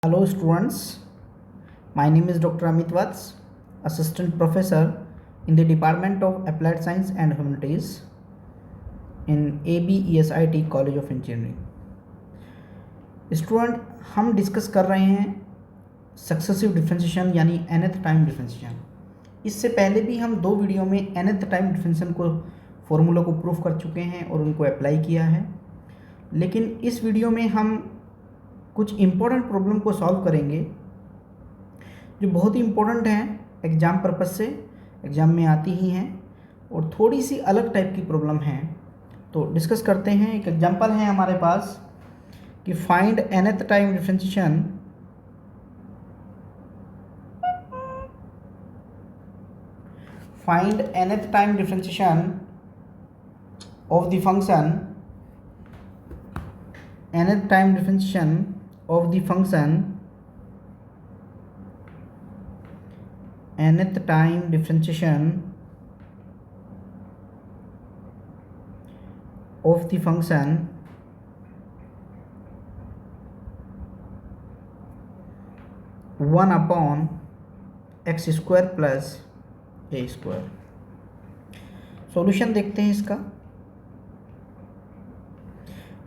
Hello students, my name is Dr. Amit Vats, Assistant Professor in the Department of Applied Science and Humanities in ABESIT College of Engineering. Student हम discuss कर रहे हैं successive differentiation यानी nth time differentiation. इससे पहले भी हम दो वीडियो में nth टाइम डिफरेंशिएशन को फॉर्मूला को प्रूफ कर चुके हैं और उनको अप्लाई किया है, लेकिन इस वीडियो में हम कुछ इम्पोर्टेंट प्रॉब्लम को सॉल्व करेंगे जो बहुत ही इम्पोर्टेंट हैं, एग्ज़ाम पर्पस से एग्ज़ाम में आती ही हैं और थोड़ी सी अलग टाइप की प्रॉब्लम हैं। तो डिस्कस करते हैं। एक एग्जांपल है हमारे पास कि find nth time differentiation of the function nth time differentiation of the function nth time differentiation of the function one upon x square plus a square. Solution देखते हैं इसका।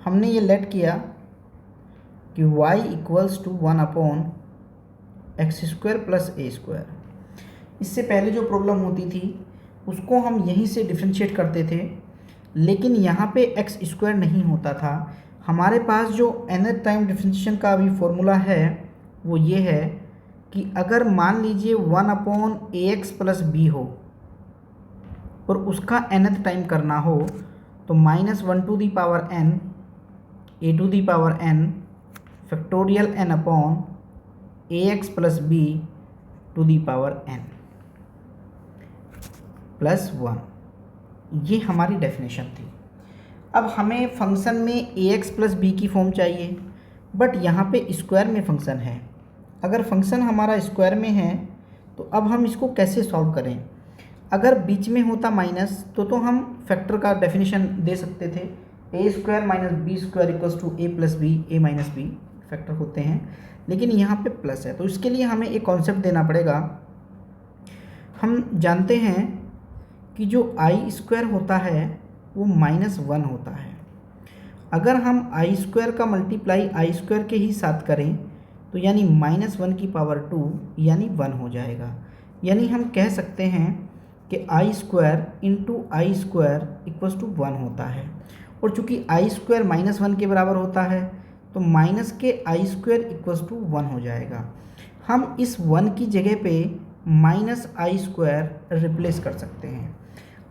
हमने ये लेट किया कि y equals to one upon x square plus a square. इससे पहले जो प्रॉब्लम होती थी उसको हम यहीं से डिफरेंशिएट करते थे, लेकिन यहाँ पे एक्स स्क्वायर नहीं होता था। हमारे पास जो nth टाइम डिफरेंशिएशन का अभी फॉर्मूला है वो ये है कि अगर मान लीजिए one upon a x plus b हो और उसका nth टाइम करना हो तो minus one to the power n a to the power n factorial n upon a x plus b to the power n plus one. ये हमारी definition थी। अब हमें फंक्शन में ए एक्स प्लस बी की फॉर्म चाहिए, but यहाँ पे स्क्वायर में फंक्शन है। अगर फंक्शन हमारा स्क्वायर में है तो अब हम इसको कैसे सॉल्व करें। अगर बीच में होता माइनस तो हम फैक्टर का डेफिनेशन दे सकते थे, A square minus B square equals to A plus B, A minus B factor होते हैं, लेकिन यहाँ पे प्लस है। तो इसके लिए हमें एक कॉन्सेप्ट देना पड़ेगा। हम जानते हैं कि जो आई स्क्वायर होता है वो माइनस वन होता है। अगर हम आई स्क्वायर का मल्टीप्लाई आई स्क्वायर के ही साथ करें तो यानी माइनस वन की पावर टू यानी वन हो जाएगा। यानी हम कह सकते हैं कि i square into i square equals to one होता है, और चूंकि आई स्क्वायर माइनस वन के बराबर होता है तो माइनस के आई स्क्वायर इक्वल्स टू वन हो जाएगा। हम इस वन की जगह पे माइनस आई स्क्वायर रिप्लेस कर सकते हैं।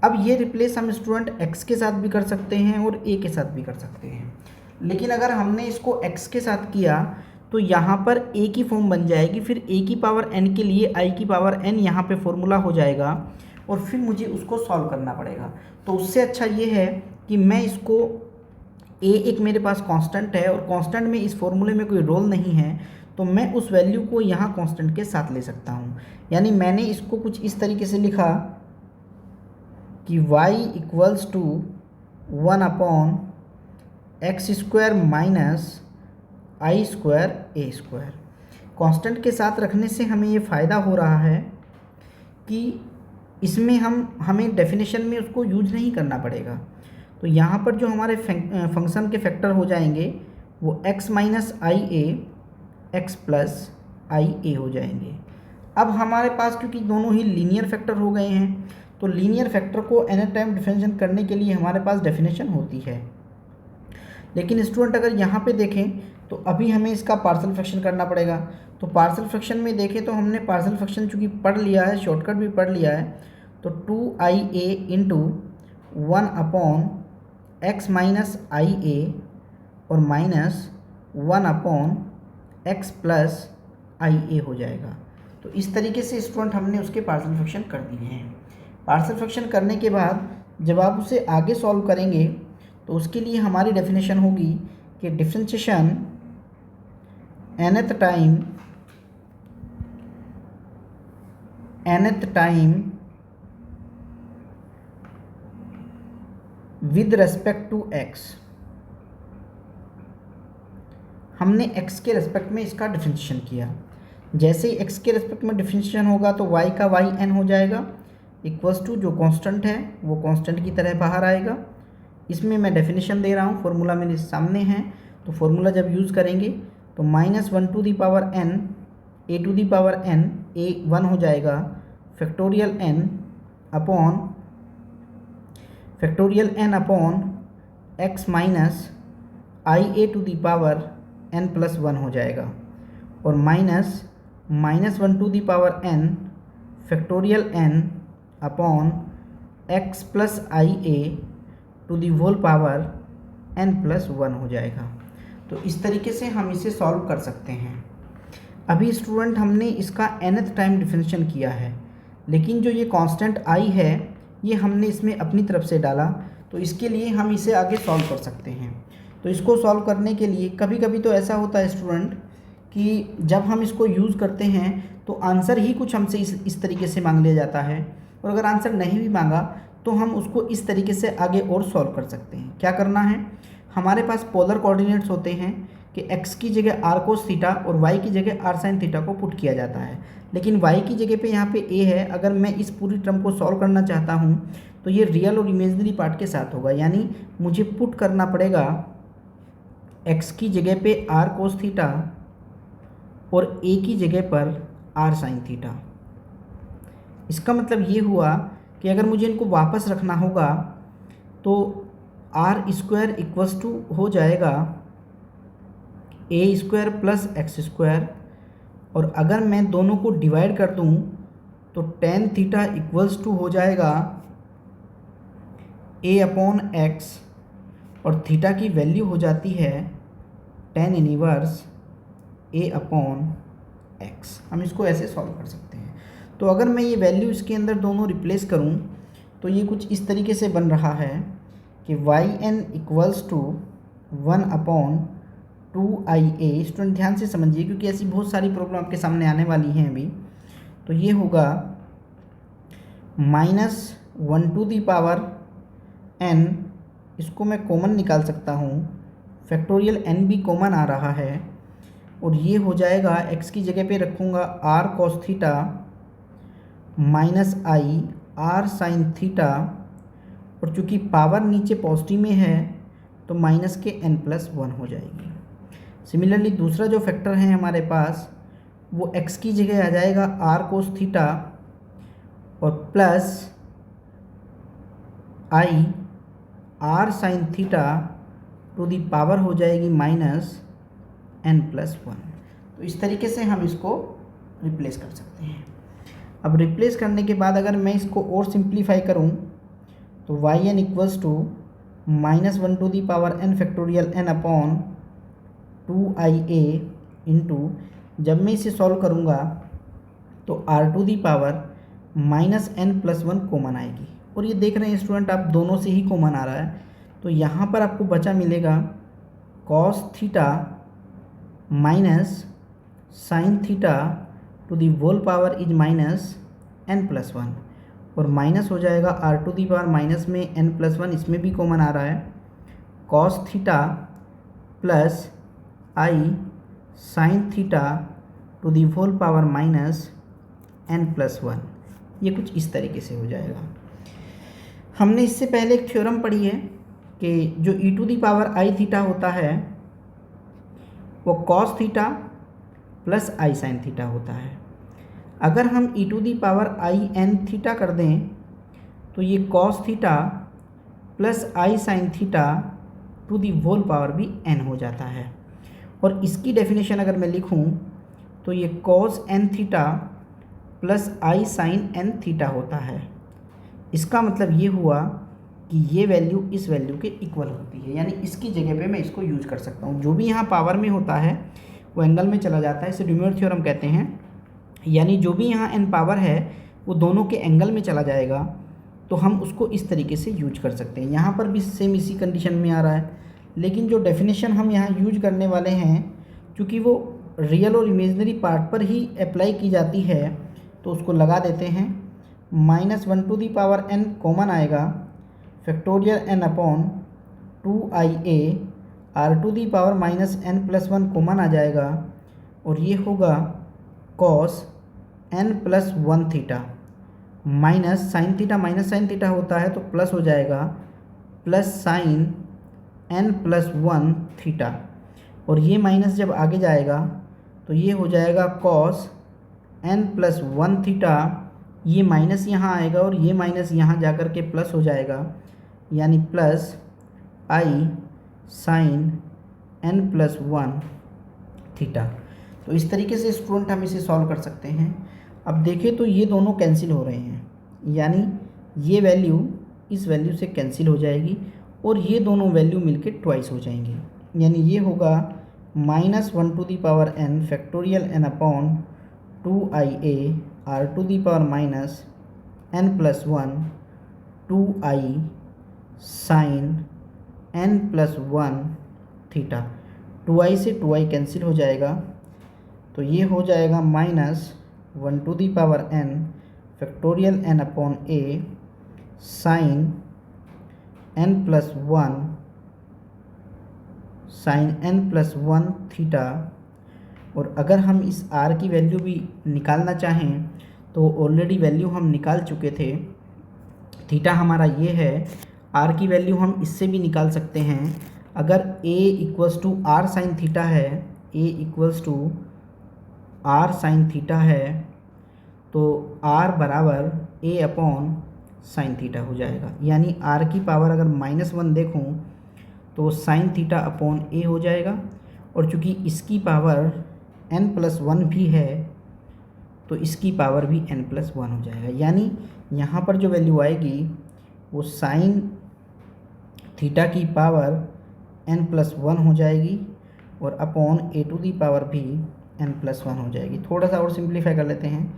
अब ये रिप्लेस हम स्टूडेंट एक्स के साथ भी कर सकते हैं और ए के साथ भी कर सकते हैं, लेकिन अगर हमने इसको एक्स के साथ किया तो यहाँ पर a की फॉर्म बन जाएगी, फिर a की पावर n के लिए i की पावर n यहाँ पे फॉर्मूला हो जाएगा और फिर मुझे उसको सॉल्व करना पड़ेगा। तो उससे अच्छा ये है कि मैं इसको a एक मेरे पास कांस्टेंट है और कांस्टेंट में इस फॉर्मूले में कोई रोल नहीं है, तो मैं उस वैल्यू को यहाँ कांस्टेंट के साथ ले सकता हूँ। यानी मैंने इसको कुछ इस तरीके से लिखा कि y equals to one upon x square minus i square a square. Constant के साथ रखने से हमें ये फ़ायदा हो रहा है कि इसमें हमें डेफिनेशन में उसको यूज नहीं करना पड़ेगा। तो यहाँ पर जो हमारे फंक्शन के फैक्टर हो जाएंगे वो x minus i A x plus i a हो जाएंगे। अब हमारे पास क्योंकि दोनों ही लीनियर फैक्टर हो गए हैं तो लीनियर फैक्टर को nth टाइम डिफरेंशिएशन करने के लिए हमारे पास डेफिनेशन होती है। लेकिन स्टूडेंट अगर यहाँ पे देखें तो अभी हमें इसका पार्शियल फ्रैक्शन करना पड़ेगा। तो पार्शियल फ्रैक्शन में देखें तो हमने पार्शियल फ्रैक्शन चूँकि पढ़ लिया है, शॉर्टकट भी पढ़ लिया है, तो two i a into one upon x minus i a और minus one upon x plus i a हो जाएगा। तो इस तरीके से स्टूडेंट हमने उसके पार्शियल फ्रैक्शन कर दिए हैं। पार्शियल फ्रैक्शन करने के बाद जब आप उसे आगे सॉल्व करेंगे तो उसके लिए हमारी डेफिनेशन होगी कि differentiation nth time with respect to x। हमने x के रेस्पेक्ट में इसका डिफरेंशिएशन किया। जैसे ही x के रेस्पेक्ट में डिफरेंशिएशन होगा तो y का y n हो जाएगा, इक्वल्स टू जो कांस्टेंट है वो कांस्टेंट की तरह बाहर आएगा। इसमें मैं डेफिनेशन दे रहा हूँ, फार्मूला मेरे सामने है, तो फार्मूला जब यूज़ करेंगे तो -1 to the power n a to the power n a 1 हो जाएगा, factorial n upon x minus i a to the power n plus 1 हो जाएगा, और -1 to the power n factorial n upon x plus i a to the whole power n plus 1 हो जाएगा। तो इस तरीके से हम इसे सॉल्व कर सकते हैं। अभी स्टूडेंट हमने इसका nth टाइम डिफरेंशिएशन किया है, लेकिन जो ये कांस्टेंट i है ये हमने इसमें अपनी तरफ से डाला, तो इसके लिए हम इसे आगे सॉल्व कर सकते हैं। तो इसको सॉल्व करने के लिए कभी कभी तो ऐसा होता है स्टूडेंट कि जब हम इसको यूज़ करते हैं तो आंसर ही कुछ हमसे इस तरीके से मांग लिया जाता है, और अगर आंसर नहीं भी मांगा तो हम उसको इस तरीके से आगे और सॉल्व कर सकते हैं। क्या करना है, हमारे पास पोलर कोऑर्डिनेट्स होते हैं कि x की जगह r कोस थीटा और y की जगह r साइन थीटा को पुट किया जाता है, लेकिन y की जगह पे यहाँ पे a है। अगर मैं इस पूरी टर्म को सॉल्व करना चाहता हूँ तो ये रियल और इमेजिनरी पार्ट के साथ होगा, यानी मुझे पुट करना पड़ेगा x की जगह पे r कोस थीटा और a की जगह पर r साइन थीटा। इसका मतलब ये हुआ कि अगर मुझे इनको वापस रखना होगा तो r स्क्वायर इक्वल्स टू हो जाएगा a square plus x square, और अगर मैं दोनों को डिवाइड कर दूं तो टेन थीटा इक्वल्स टू हो जाएगा a अपॉन एक्स, और थीटा की वैल्यू हो जाती है tan inverse a upon x. हम इसको ऐसे सॉल्व कर सकते हैं। तो अगर मैं ये वैल्यू इसके अंदर दोनों रिप्लेस करूं तो ये कुछ इस तरीके से बन रहा है कि yn equals to 1 upon 2ia। Student ध्यान से समझिए क्योंकि ऐसी बहुत सारी प्रॉब्लम आपके सामने आने वाली हैं अभी। तो ये होगा -1 टू दी पावर n, इसको मैं कॉमन निकाल सकता हूँ, फैक्टोरियल n भी कॉमन आ रहा है, और ये हो जाएगा x की जगह पे रखूँगा r cos theta minus i r sine theta, और चूँकि पावर नीचे पॉजिटिव में है तो माइनस के n प्लस 1 हो जाएगी। सिमिलरली दूसरा जो फैक्टर है हमारे पास वो x की जगह आ जाएगा r cos थीटा और plus i r sine theta to the power हो जाएगी माइनस n प्लस 1। तो इस तरीके से हम इसको रिप्लेस कर सकते हैं। अब रिप्लेस करने के बाद अगर मैं इसको और सिंप्लीफाई करूं तो yn equals to -1 to the power n factorial n upon 2ia into, जब मैं इसे सॉल्व करूंगा तो r to the power minus n plus 1 common आएगी, और ये देख रहे हैं स्टूडेंट आप दोनों से ही कॉमन आ रहा है। तो यहाँ पर आपको बचा मिलेगा cos theta minus sine theta to the whole power is minus n plus 1, और माइनस हो जाएगा r to the power minus में n प्लस 1, इसमें भी कॉमन आ रहा है, cos theta plus i sine theta to the whole power minus n plus 1। ये कुछ इस तरीके से हो जाएगा। हमने इससे पहले एक थ्योरम पढ़ी है कि जो e to the power i theta होता है वो cos theta plus i sine theta होता है। अगर हम e to the power i n theta कर दें तो ये cos theta plus i sine theta to the whole power भी n हो जाता है, और इसकी डेफिनेशन अगर मैं लिखूं तो ये cos n theta plus i sine n theta होता है। इसका मतलब ये हुआ कि ये वैल्यू इस वैल्यू के इक्वल होती है, यानी इसकी जगह पे मैं इसको यूज कर सकता हूँ। जो भी यहाँ पावर में होता है वो एंगल में चला जाता है, इसे ड्यूमर थ्योरम कहते हैं, यानी जो भी यहाँ n पावर है वो दोनों के एंगल में चला जाएगा। तो हम उसको इस तरीके से यूज कर सकते हैं। यहाँ पर भी सेम इसी कंडीशन में आ रहा है, लेकिन जो डेफिनेशन हम यहाँ यूज करने वाले हैं क्योंकि वो रियल और इमेजनरी पार्ट पर ही अप्लाई की जाती है तो उसको लगा देते हैं। -1 to the power n common आएगा, factorial n upon 2ia r⁻n+1 common आ जाएगा और ये होगा cos n+1 theta minus sine theta होता है तो प्लस हो जाएगा प्लस साइन n+1 थीटा, और ये माइनस जब आगे जाएगा तो ये हो जाएगा cos n+1 थीटा, ये माइनस यहाँ आएगा और ये माइनस यहाँ जा कर के प्लस हो जाएगा, यानी plus i sign n+1 theta. तो इस तरीके से स्टूडेंट हम इसे सॉल्व कर सकते हैं। अब देखें तो ये दोनों कैंसिल हो रहे हैं, यानी ये वैल्यू इस वैल्यू से कैंसिल हो जाएगी और ये दोनों वैल्यू मिलके ट्वाइस हो जाएंगी, यानी ये होगा -1n factorial n/2ia r⁻n+1 2i sign n+1 theta. 2i से 2i कैंसिल हो जाएगा तो ये हो जाएगा -1n factorial n/a sign n+1 theta. और अगर हम इस r की वैल्यू भी निकालना चाहें तो ऑलरेडी वैल्यू हम निकाल चुके थे, थीटा हमारा ये है, r की वैल्यू हम इससे भी निकाल सकते हैं। अगर a = r साइन थीटा है, a = r साइन थीटा है तो r बराबर a साइन थीटा हो जाएगा, यानी r की पावर अगर -1 देखूं तो साइन थीटा अपॉन a हो जाएगा, और चूँकि इसकी पावर n+1 भी है तो इसकी पावर भी n+1 हो जाएगा, यानी यहाँ पर जो वैल्यू आएगी वो साइन थीटा की पावर n+1 हो जाएगी और upon a to the power भी n+1 हो जाएगी। थोड़ा सा और सिंप्लीफाई कर लेते हैं,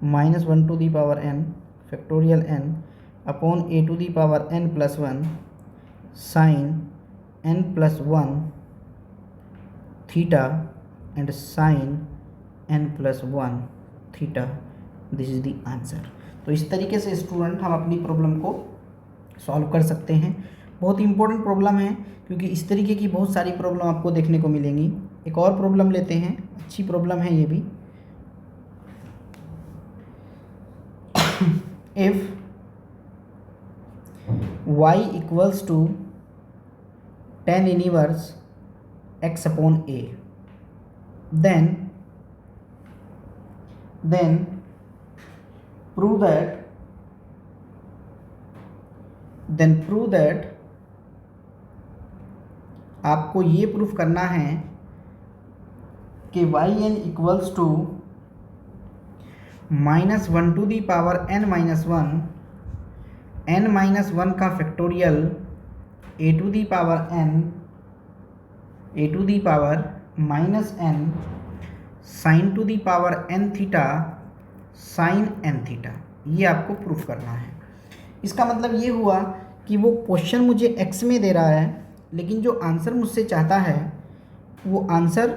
-1n factorial n upon a to the power n+1 sine n+1 theta and sine n+1 theta, this is the answer. तो इस तरीके से स्टूडेंट हम अपनी प्रॉब्लम को सॉल्व कर सकते हैं। बहुत इंपॉर्टेंट प्रॉब्लम है क्योंकि इस तरीके की बहुत सारी प्रॉब्लम आपको देखने को मिलेंगी। एक और प्रॉब्लम लेते हैं, अच्छी प्रॉब्लम है ये भी। If y = tan inverse x/a then prove that आपको ये प्रूफ करना है कि yn = -1 to the power n-1 n-1 का factorial a to the power n a to the power -n sine to the power n theta sine n theta, ये आपको proof करना है। इसका मतलब ये हुआ कि वो क्वेश्चन मुझे x में दे रहा है लेकिन जो आंसर मुझसे चाहता है वो आंसर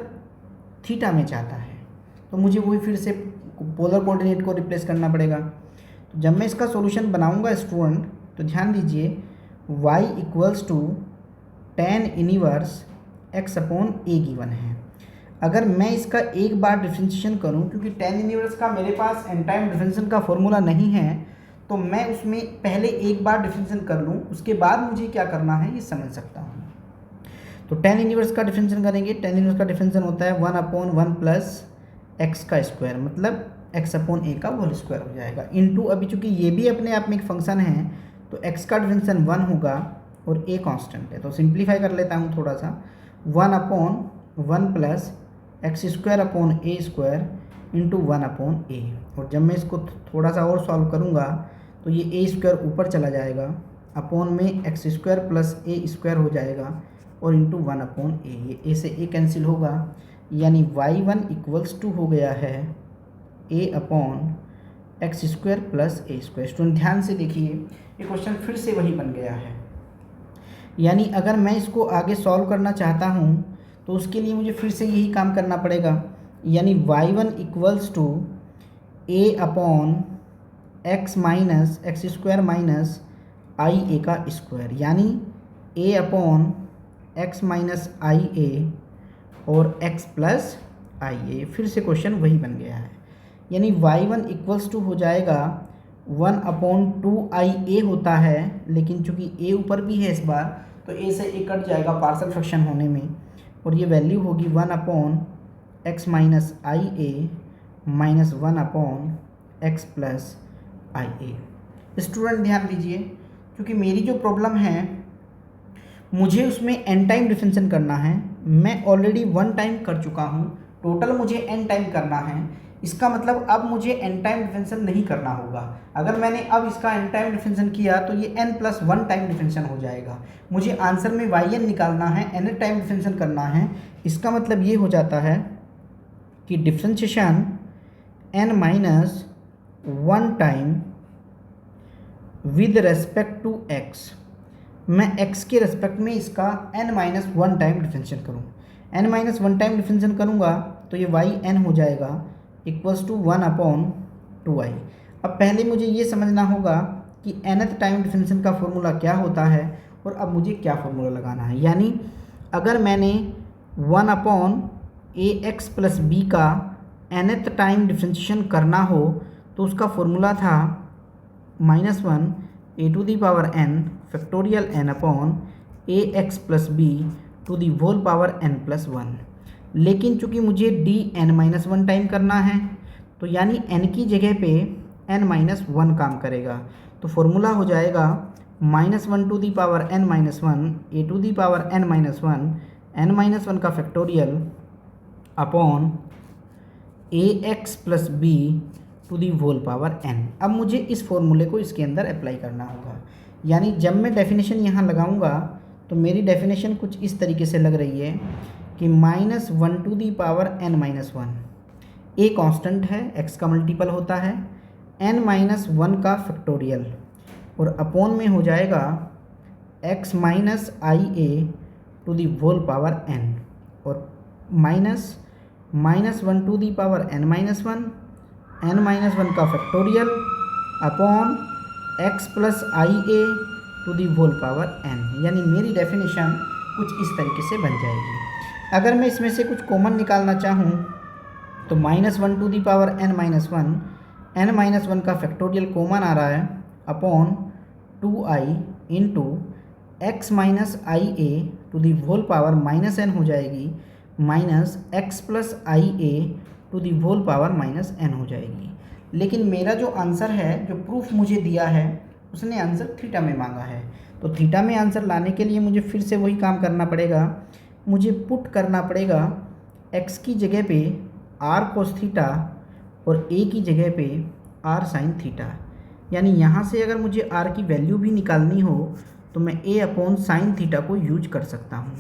थीटा में चाहता है, तो मुझे वही फिर से पोलर कोऑर्डिनेट को रिप्लेस करना पड़ेगा। तो जब मैं इसका सॉल्यूशन बनाऊंगा स्टूडेंट तो ध्यान दीजिए y = tan inverse x/a given है। अगर मैं इसका एक बार डिफरेंशिएशन करूं, क्योंकि tan इनवर्स का मेरे पास एन टाइम डिफरेंशिएशन का फॉर्मूला नहीं है, तो मैं उसमें पहले एक बार डिफरेंशिएशन कर लूं, उसके बाद मुझे क्या करना है ये समझ सकता हूं। तो tan इनवर्स का डिफरेंशिएशन करेंगे। tan इनवर्स का डिफरेंशिएशन होता है 1/1 प्लस x का स्क्वायर, मतलब x/a का होल स्क्वायर हो जाएगा, इनटू अभी चूँकि ये भी अपने आप में एक फंक्शन है तो x का डिफरेंशिएशन 1 होगा और a कांस्टेंट है। तो सिंप्लीफाई कर लेता हूँ थोड़ा सा, 1/1 प्लस x² इंटू 1/a, और जब मैं इसको थोड़ा सा और सॉल्व करूँगा तो ये a² ऊपर चला जाएगा, अपॉन में x² प्लस a² हो जाएगा और इंटू 1/a, ये a से a कैंसिल होगा, यानी y1 = हो गया है a/x² प्लस a²। स्टूडेंट ध्यान से देखिए, ये क्वेश्चन फिर से वही बन गया है, यानी अगर मैं इसको आगे सॉल्व करना चाहता हूँ तो उसके लिए मुझे फिर से यही काम करना पड़ेगा, यानी y1 = a/x minus x² minus ia का स्क्वायर, यानी a/x² x minus i a और एक्स प्लस आई ए। फिर से क्वेश्चन वही बन गया है, यानी y1 इक्वल्स टू हो जाएगा 1/2 होता है, लेकिन चूंकि a ऊपर भी है इस बार तो a से a कट जाएगा पार्शियल फ्रैक्शन होने में, और ये वैल्यू होगी 1/x minus i A minus 1/x plus i A. Student ध्यान दीजिए, क्योंकि मेरी जो प्रॉब्लम है मुझे उसमें n टाइम डिफरेंशिएशन करना है, मैं ऑलरेडी 1 टाइम कर चुका हूँ, टोटल मुझे n टाइम करना है। इसका मतलब अब मुझे n टाइम डिफरेंशिएशन नहीं करना होगा। अगर मैंने अब इसका n टाइम डिफरेंशिएशन किया तो ये n+1 टाइम डिफरेंशिएशन हो जाएगा। मुझे आंसर में yn निकालना है, n टाइम डिफरेंशिएशन करना है। इसका मतलब ये हो जाता है कि differentiation n-1 time with respect to x, मैं x के रेस्पेक्ट में इसका n-1 टाइम डिफरेंशिएशन करूँ। n-1 टाइम डिफरेंशिएशन करूँगा तो ये yn हो जाएगा इक्वल्स टू 1/2i। अब पहले मुझे ये समझना होगा कि nth टाइम डिफरेंशिएशन का फॉर्मूला क्या होता है और अब मुझे क्या फॉर्मूला लगाना है। यानी अगर मैंने 1/ax प्लस b का nth टाइम डिफरेंशिएशन करना हो तो उसका फॉर्मूला था -1 a⁴n factorial n/ax plus b to the whole power n+1। लेकिन चूंकि मुझे dn-1 टाइम करना है तो यानी n की जगह पे n-1 काम करेगा, तो फॉर्मूला हो जाएगा -1 to the power n-1 a⁴n-1 n-1 का factorial upon ax plus b to the whole power n। अब मुझे इस फॉर्मूले को इसके अंदर अप्लाई करना होगा, यानी जब मैं डेफिनेशन यहाँ लगाऊंगा तो मेरी डेफिनेशन कुछ इस तरीके से लग रही है कि -1 to the power n-1, a constant है, x का मल्टीपल होता है, n-1 का फैक्टोरियल और अपॉन में हो जाएगा x minus i a to the whole power n और -1 टू दी पावर n-1 का factorial upon x plus i a to the whole power n। यानी मेरी डेफिनेशन कुछ इस तरीके से बन जाएगी। अगर मैं इसमें से कुछ कॉमन निकालना चाहूँ तो -1 टू दी पावर n-1 का फैक्टोरियल कॉमन आ रहा है upon 2i into x minus i a to the whole power -n हो जाएगी minus x plus i a to the whole power -n हो जाएगी। लेकिन मेरा जो आंसर है, जो प्रूफ मुझे दिया है, उसने आंसर थीटा में मांगा है, तो थीटा में आंसर लाने के लिए मुझे फिर से वही काम करना पड़ेगा। मुझे पुट करना पड़ेगा x की जगह पे r कोस थीटा और a की जगह पे r साइन थीटा। यानी यहाँ से अगर मुझे r की वैल्यू भी निकालनी हो तो मैं a अपॉन साइन थीटा को यूज कर सकता हूँ,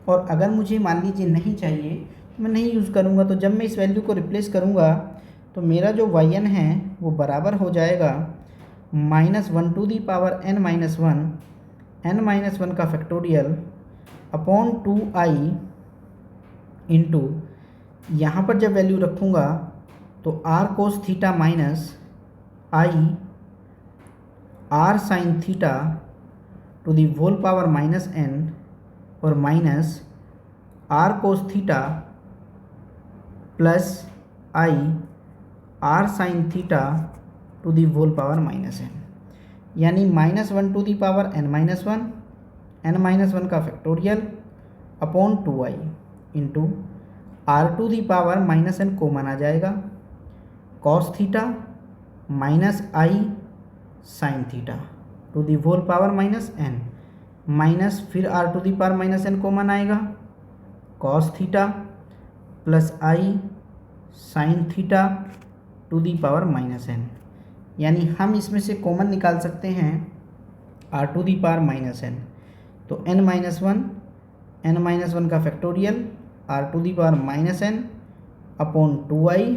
और अगर मुझे मान लीजिए नहीं चाहिए तो मैं नहीं यूज़ करूँगा। तो जब मैं इस वैल्यू को रिप्लेस करूँगा तो मेरा जो yn है वो बराबर हो जाएगा -1 टू दी पावर n-1 का फैक्टोरियल अपॉन 2i इंटू, यहाँ पर जब वैल्यू रखूँगा तो r cos theta minus i r sine theta to the whole power -n और minus r cos theta plus i r sine theta to the whole power -n। यानी -1 to the power n-1 का factorial upon 2i into r to the power -n common आ जाएगा, cos theta minus i sine theta to the whole power -n minus फिर r to the power -n common आएगा, cos theta plus i sine theta to the power -n। यानी हम इसमें से common निकाल सकते हैं r to the power -n, तो n-1 का factorial r to the power -n upon 2i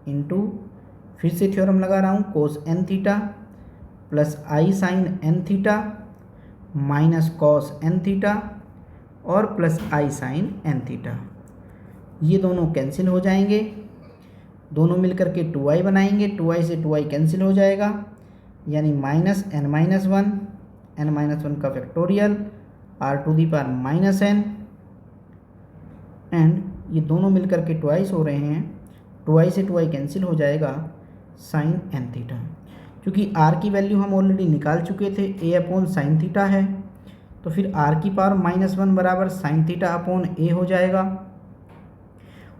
into, फिर से थ्योरम लगा रहा हूँ, cos n theta plus i sine n theta minus cos n theta और plus i sine n theta. ये दोनों कैंसिल हो जाएंगे, दोनों मिलकर के 2i बनाएंगे, 2i से 2i कैंसिल हो जाएगा, यानी -n-1 का फैक्टोरियल r⁻n, एंड ये दोनों मिलकर के ट्वाइस हो रहे हैं, ट्वाइस से ट्वाई कैंसिल हो जाएगा sin n थीटा। क्योंकि r की वैल्यू हम ऑलरेडी निकाल चुके थे, a/sin थीटा है, तो फिर r⁻1 बराबर sin थीटा अपॉन a हो जाएगा।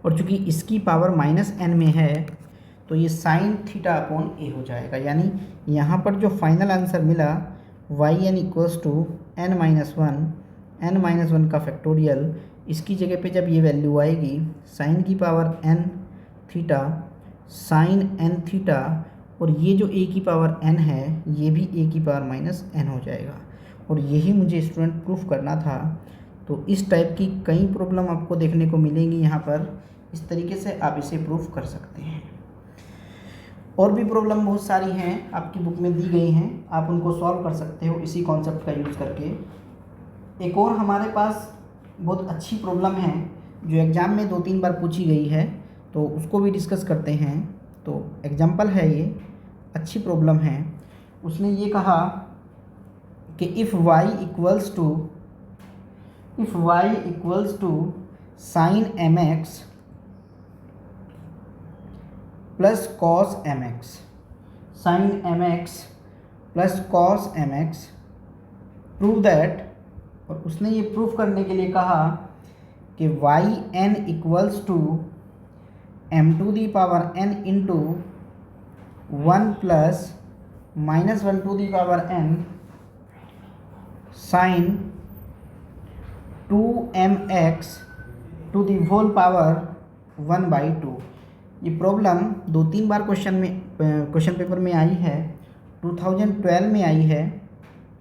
और चूँकि इसकी पावर -n में है तो ये sin थीटा अपॉन a हो जाएगा। यानी यहाँ पर जो फाइनल आंसर मिला yn = n-1 का फैक्टोरियल, इसकी जगह पे जब ये वैल्यू आएगी sin की power n theta sin n theta, और ये जो a की पावर n है ये भी a की पावर -n हो जाएगा। और यही मुझे स्टूडेंट प्रूफ करना था। तो इस टाइप की कई प्रॉब्लम आपको देखने को मिलेंगी यहाँ पर, इस तरीके से आप इसे प्रूफ कर सकते हैं। और भी प्रॉब्लम बहुत सारी हैं, आपकी बुक में दी गई हैं, आप उनको सॉल्व कर सकते हो इसी कॉन्सेप्ट का यूज़ करके। एक और हमारे पास बहुत अच्छी प्रॉब्लम है जो एग्ज़ाम में 2-3 बार पूछी गई है, तो उसको भी डिस्कस करते हैं। तो एग्जाम्पल है, ये अच्छी प्रॉब्लम है। उसने ये कहा कि if y equals to sin mx plus cos mx, sin mx plus cos mx, prove that, और उसने ये प्रूफ करने के लिए कहा कि yn equals to m⁴n into 1 plus -1n sin 2mx to the whole power 1/2। ये प्रॉब्लम 2-3 बार question paper में आई है। 2012 में आई है,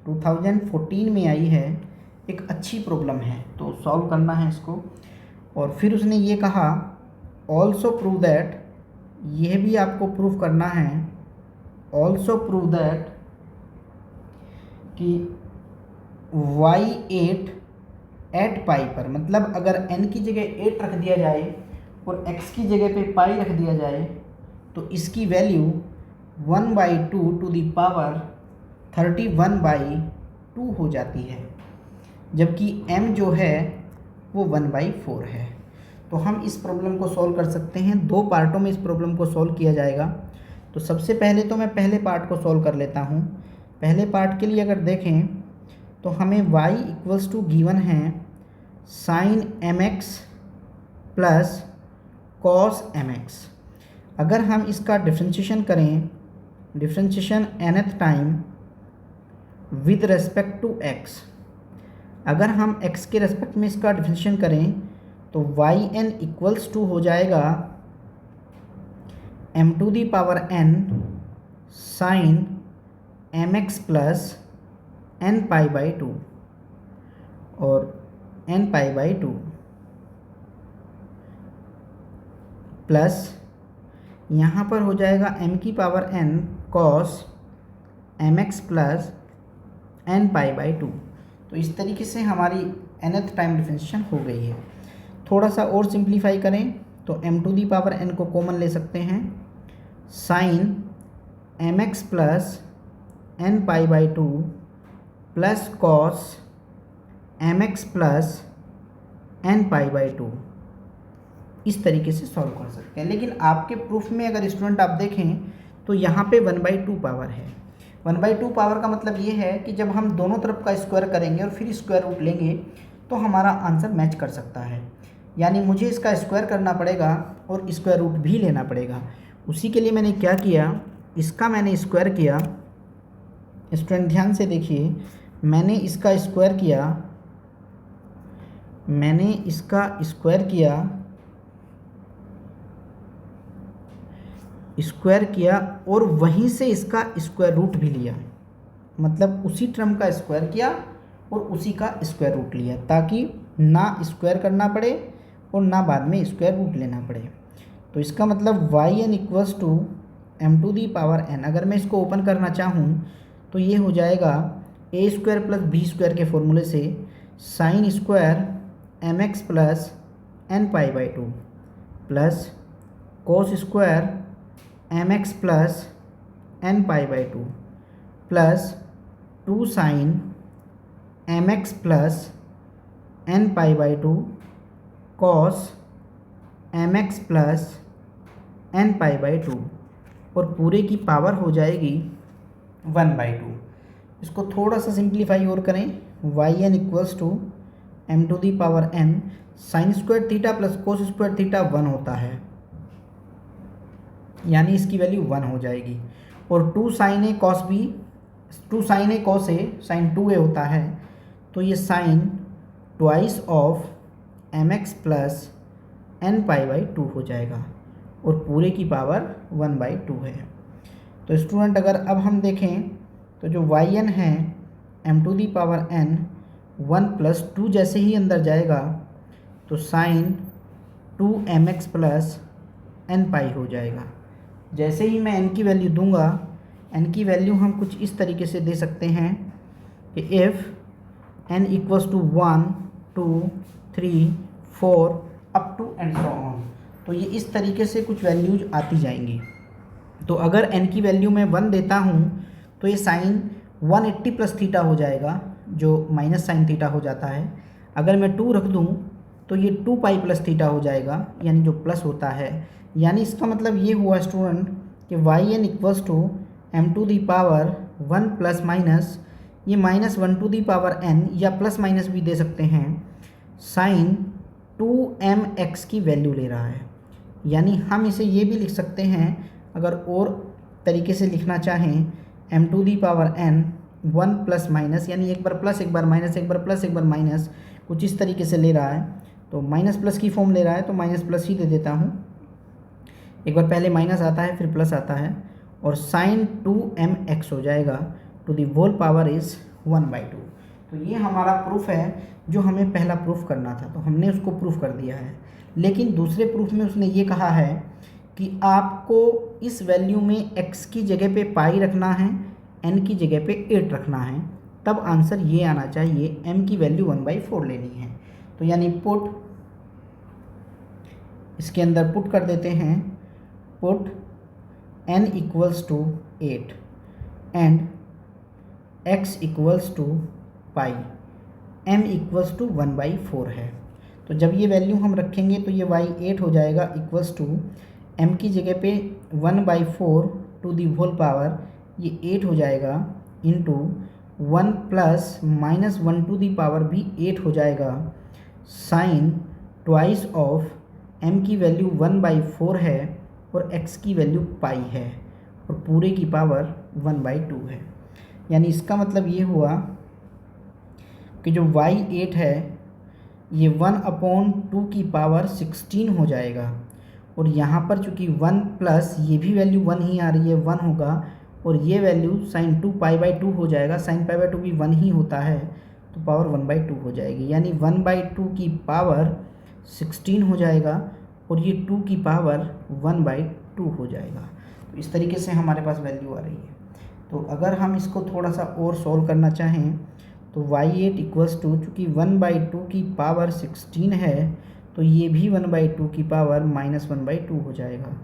2014 में आई है। एक अच्छी प्रॉब्लम है, तो सॉल्व करना है इसको। और फिर उसने ये कहा ऑल्सो प्रूव दैट, यह भी आपको प्रूफ करना है, ऑल्सो प्रूव दैट कि y8 एट पाई पर, मतलब अगर n की जगह 8 रख दिया जाए और x की जगह पे पाई रख दिया जाए तो इसकी वैल्यू 1/2 टू दी पावर 31/2 हो जाती है, जबकि m जो है वो 1/4 है। तो हम इस प्रॉब्लम को सॉल्व कर सकते हैं। 2 पार्टों में इस प्रॉब्लम को सॉल्व किया जाएगा। तो सबसे पहले तो मैं पहले पार्ट को सॉल्व कर लेता हूँ। पहले पार्ट के लिए अगर देखें तो हमें y इक्वल्स टू गिवन है sin mx plus cos mx। अगर हम इसका डिफ्रेंशिएशन करें, differentiation nth time with respect to x, अगर हम x के रेस्पेक्ट में इसका डिफ्रेंशिएशन करें तो yn इक्वल्स टू हो जाएगा m⁴n sin mx plus n⁴2 और n⁴2 प्लस यहाँ पर हो जाएगा m⁴n cos mx plus n⁴2। तो इस तरीके से हमारी nth टाइम डिफरेंशिएशन हो गई है। थोड़ा सा और सिंप्लीफाई करें तो m⁴n को कॉमन ले सकते हैं, sin mx plus n⁴2 plus cos mx plus n⁴2, इस तरीके से सॉल्व कर सकते हैं। लेकिन आपके प्रूफ में अगर स्टूडेंट आप देखें तो यहाँ पे 1/2 पावर है। 1/2 पावर का मतलब ये है कि जब हम दोनों तरफ का स्क्वायर करेंगे और फिर स्क्वायर रूट लेंगे तो हमारा आंसर मैच कर सकता है। यानी मुझे इसका स्क्वायर करना पड़ेगा और स्क्वायर रूट भी लेना पड़ेगा। उसी के लिए मैंने क्या किया, इसका मैंने स्क्वायर किया। स्टूडेंट ध्यान से देखिए, मैंने इसका स्क्वायर किया, मैंने इसका स्क्वायर किया और वहीं से इसका स्क्वायर रूट भी लिया, मतलब उसी टर्म का स्क्वायर किया और उसी का स्क्वायर रूट लिया, ताकि ना स्क्वायर करना पड़े और ना बाद में स्क्वायर रूट लेना पड़े। तो इसका मतलब yn इक्वल्स टू m⁴n, अगर मैं इसको ओपन करना चाहूँ तो ये हो जाएगा a² प्लस b² के फॉर्मूले से sine square mx plus n⁴2 plus cos square mx plus n⁴2 plus 2 sine m x plus n pi by two cos m x plus n pi by two, और पूरे की power हो जाएगी 1/2। इसको थोड़ा सा सिंप्लीफाई और करें, y n equals to m to the power n sine square theta plus cos square theta 1 होता है, यानी इसकी वैल्यू 1 हो जाएगी। और 2 sine a cos b, 2 sine a cos a sine 2a होता है, तो ये sine twice of m x plus n pi by 2 हो जाएगा, और पूरे की पावर 1/2 है। तो स्टूडेंट अगर अब हम देखें तो जो वाई एन है m to the power n 1 + 2 जैसे ही अंदर जाएगा तो साइन 2mx प्लस एन पाई हो जाएगा। जैसे ही मैं n की वैल्यू दूंगा, n की वैल्यू हम कुछ इस तरीके से दे सकते हैं कि if n equals to 1, 2, 3, 4 up to and so on, तो ये इस तरीके से कुछ वैल्यूज आती जाएंगी। तो अगर n की वैल्यू मैं 1 देता हूँ तो ये साइन 180 प्लस थीटा हो जाएगा, जो माइनस साइन थीटा हो जाता है। अगर मैं 2 रख दूँ तो ये 2 पाई प्लस थीटा हो जाएगा, यानी जो प्लस होता है। यानी इसका मतलब ये हुआ स्टूडेंट कि y n equals to m to the power 1 plus minus, ये -1 टू दी पावर n या प्लस माइनस भी दे सकते हैं, साइन 2mx की वैल्यू ले रहा है। यानी हम इसे ये भी लिख सकते हैं, अगर और तरीके से लिखना चाहें, m to the power n 1 plus minus, यानी एक बार प्लस एक बार माइनस, एक बार प्लस एक बार माइनस, कुछ इस तरीके से ले रहा है। तो माइनस प्लस की फॉर्म ले रहा है तो माइनस प्लस ही दे देता हूँ। एक बार पहले माइनस आता है फिर प्लस आता है, और साइन 2mx हो जाएगा to the whole power is 1/2। तो ये हमारा प्रूफ है जो हमें पहला प्रूफ करना था, तो हमने उसको प्रूफ कर दिया है। लेकिन दूसरे प्रूफ में उसने ये कहा है कि आपको इस वैल्यू में x की जगह पे पाई रखना है, n की जगह पे 8 रखना है, तब आंसर ये आना चाहिए m की वैल्यू 1/4 लेनी है। तो यानी पुट, इसके अंदर पुट कर देते हैं, put n equals to 8 and x equals to pi, m equals to 1/4 है। तो जब ये वैल्यू हम रखेंगे तो ये y 8 हो जाएगा इक्वल्स टू m की जगह पे 1/4 टू दी होल पावर, ये 8 हो जाएगा into 1 plus -1 to the power भी 8 हो जाएगा, साइन ट्वाइस ऑफ m की वैल्यू 1/4 है और x की वैल्यू पाई है, और पूरे की पावर 1/2 है। यानी इसका मतलब ये हुआ कि जो y 8 है ये 1/2 की पावर 16 हो जाएगा, और यहाँ पर चूँकि 1 प्लस ये भी वैल्यू 1 ही आ रही है, 1 होगा, और ये वैल्यू साइन 2 पाई/2 हो जाएगा, साइन पाई/2 भी 1 ही होता है, तो पावर 1/2 हो जाएगी। यानी 1/2 की पावर 16 हो जाएगा, और ये 2 की पावर 1/2 हो जाएगा। तो इस तरीके से हमारे पास वैल्यू आ रही है। तो अगर हम इसको थोड़ा सा और सॉल्व करना चाहें तो y8 इक्वल्स टू, चूँकि 1/2 की पावर 16 है तो ये भी 1/2 की पावर -1/2 हो जाएगा।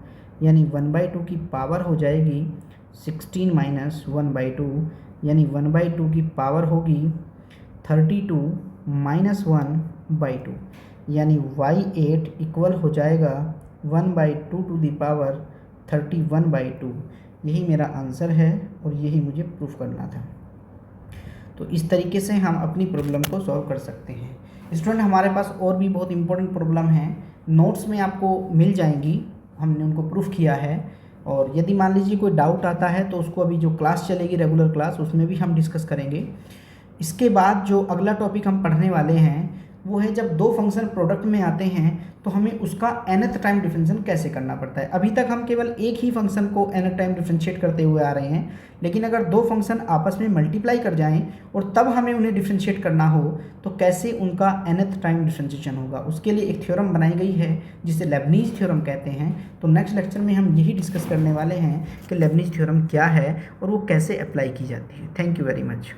यानी 1/2 की पावर हो जाएगी 16 माइनस 1/2, यानी 1/2 की पावर होगी 32 माइनस 1/2, यानी y8 इक्वल हो जाएगा 1/2 टू दी पावर 31/2। यही मेरा आंसर है और यही मुझे प्रूफ करना था। तो इस तरीके से हम अपनी प्रॉब्लम को सॉल्व कर सकते हैं। स्टूडेंट हमारे पास और भी बहुत इंपॉर्टेंट प्रॉब्लम हैं, नोट्स में आपको मिल जाएंगी, हमने उनको प्रूफ किया है। और यदि मान लीजिए कोई डाउट आता है तो उसको अभी जो क्लास चलेगी रेगुलर क्लास, उसमें भी हम डिस्कस करेंगे। इसके बाद जो अगला टॉपिक हम पढ़ने वाले हैं वो है जब दो फंक्शन प्रोडक्ट में आते हैं तो हमें उसका nth टाइम डिफरेंशिएशन कैसे करना पड़ता है। अभी तक हम केवल एक ही फंक्शन को nth टाइम डिफरेंशिएट करते हुए आ रहे हैं, लेकिन अगर दो फंक्शन आपस में मल्टीप्लाई कर जाएं और तब हमें उन्हें डिफरेंशिएट करना हो तो कैसे उनका nth टाइम डिफरेंशिएशन होगा, उसके लिए एक थ्योरम बनाई गई है जिसे लेबनीज़ थ्योरम कहते हैं। तो नेक्स्ट लेक्चर में हम यही डिस्कस करने वाले हैं कि लेबनीज़ थ्योरम क्या है और वो कैसे अप्लाई की जाती है। Thank you very much.